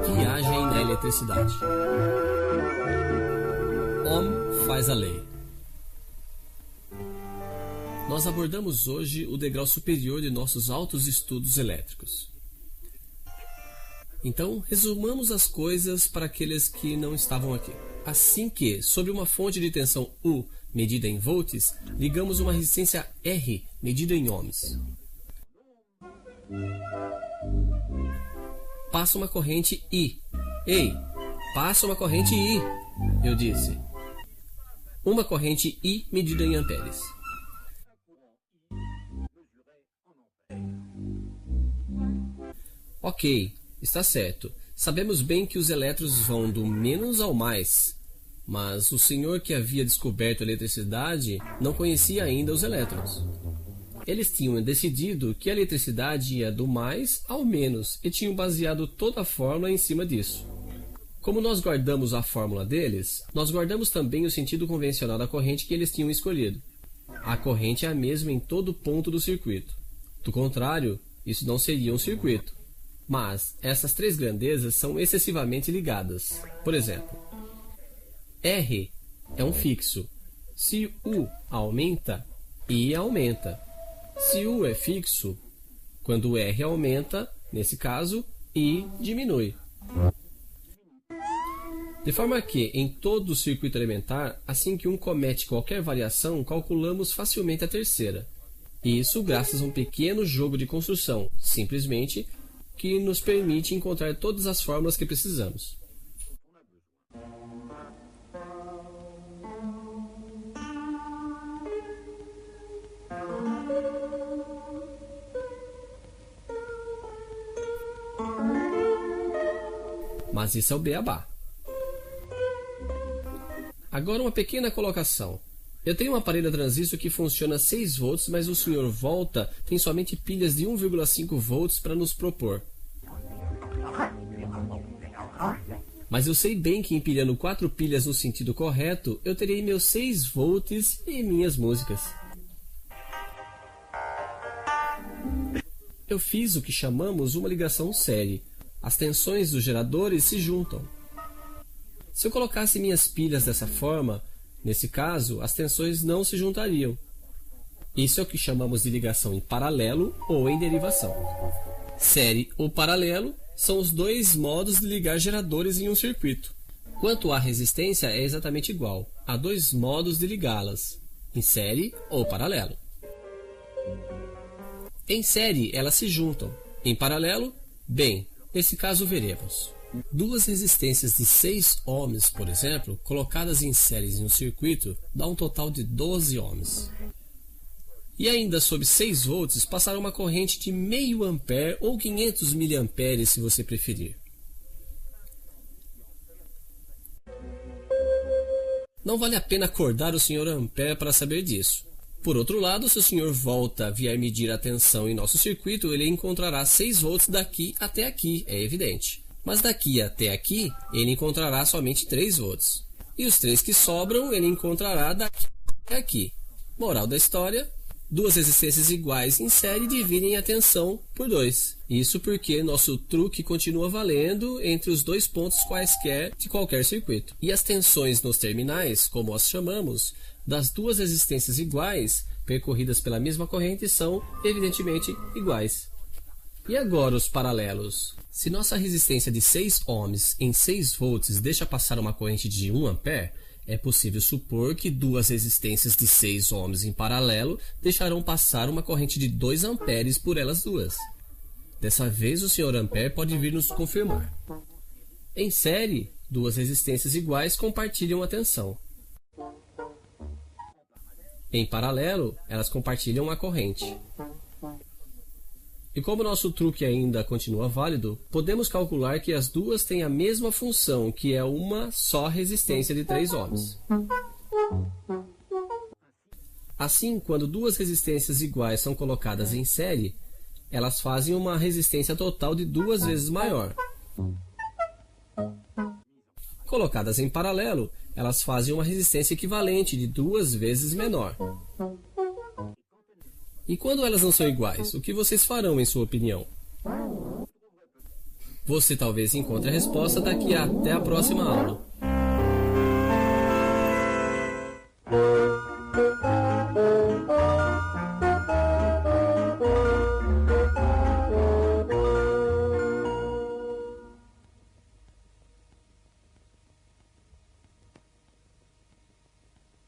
Viagem na eletricidade. Ohm faz a lei. Nós abordamos hoje o degrau superior de nossos altos estudos elétricos. Então, resumamos as coisas para aqueles que não estavam aqui. Assim que, sobre uma fonte de tensão U, medida em volts, ligamos uma resistência R, medida em ohms. Passa uma corrente I. Ei, passa uma corrente I, eu disse. Uma corrente I medida em amperes. Ok, está certo. Sabemos bem que os elétrons vão do menos ao mais, mas o senhor que havia descoberto a eletricidade não conhecia ainda os elétrons. Eles tinham decidido que a eletricidade ia do mais ao menos e tinham baseado toda a fórmula em cima disso. Como nós guardamos a fórmula deles, nós guardamos também o sentido convencional da corrente que eles tinham escolhido. A corrente é a mesma em todo ponto do circuito. Do contrário, isso não seria um circuito. Mas essas três grandezas são excessivamente ligadas. Por exemplo, R é um fixo. Se U aumenta, I aumenta. Se U é fixo, quando R aumenta, nesse caso, I diminui. De forma que, em todo o circuito elementar, assim que um comete qualquer variação, calculamos facilmente a terceira. Isso graças a um pequeno jogo de construção, simplesmente, que nos permite encontrar todas as fórmulas que precisamos. Mas isso é o beabá. Agora uma pequena colocação. Eu tenho um aparelho a transistor que funciona a 6 volts, mas o Sr. Volta tem somente pilhas de 1,5 volts para nos propor. Mas eu sei bem que empilhando 4 pilhas no sentido correto, eu terei meus 6 volts e minhas músicas. Eu fiz o que chamamos uma ligação série. As tensões dos geradores se juntam. Se eu colocasse minhas pilhas dessa forma, nesse caso, as tensões não se juntariam. Isso é o que chamamos de ligação em paralelo ou em derivação. Série ou paralelo são os dois modos de ligar geradores em um circuito. Quanto à resistência, é exatamente igual. Há dois modos de ligá-las, em série ou paralelo. Em série, elas se juntam. Em paralelo, bem, nesse caso veremos. Duas resistências de 6 ohms, por exemplo, colocadas em séries em um circuito, dá um total de 12 ohms. E ainda sob 6 volts, passará uma corrente de meio ampere ou 500 miliamperes, se você preferir. Não vale a pena acordar o Sr. Ampere para saber disso. Por outro lado, se o Sr. Volta vier medir a tensão em nosso circuito, ele encontrará 6 volts daqui até aqui, é evidente. Mas daqui até aqui, ele encontrará somente 3 volts. E os 3 que sobram, ele encontrará daqui até aqui. Moral da história: duas resistências iguais em série dividem a tensão por 2. Isso porque nosso truque continua valendo entre os dois pontos quaisquer de qualquer circuito. E as tensões nos terminais, como as chamamos, das duas resistências iguais, percorridas pela mesma corrente, são, evidentemente, iguais. E agora os paralelos? Se nossa resistência de 6 ohms em 6 volts deixa passar uma corrente de 1 ampere, é possível supor que duas resistências de 6 ohms em paralelo deixarão passar uma corrente de 2 amperes por elas duas. Dessa vez o Sr. Ampere pode vir nos confirmar. Em série, duas resistências iguais compartilham a tensão. Em paralelo, elas compartilham a corrente. E como nosso truque ainda continua válido, podemos calcular que as duas têm a mesma função, que é uma só resistência de 3 ohms. Assim, quando duas resistências iguais são colocadas em série, elas fazem uma resistência total de 2 vezes maior. Colocadas em paralelo, elas fazem uma resistência equivalente de 2 vezes menor. E quando elas não são iguais, o que vocês farão em sua opinião? Você talvez encontre a resposta daqui até a próxima aula.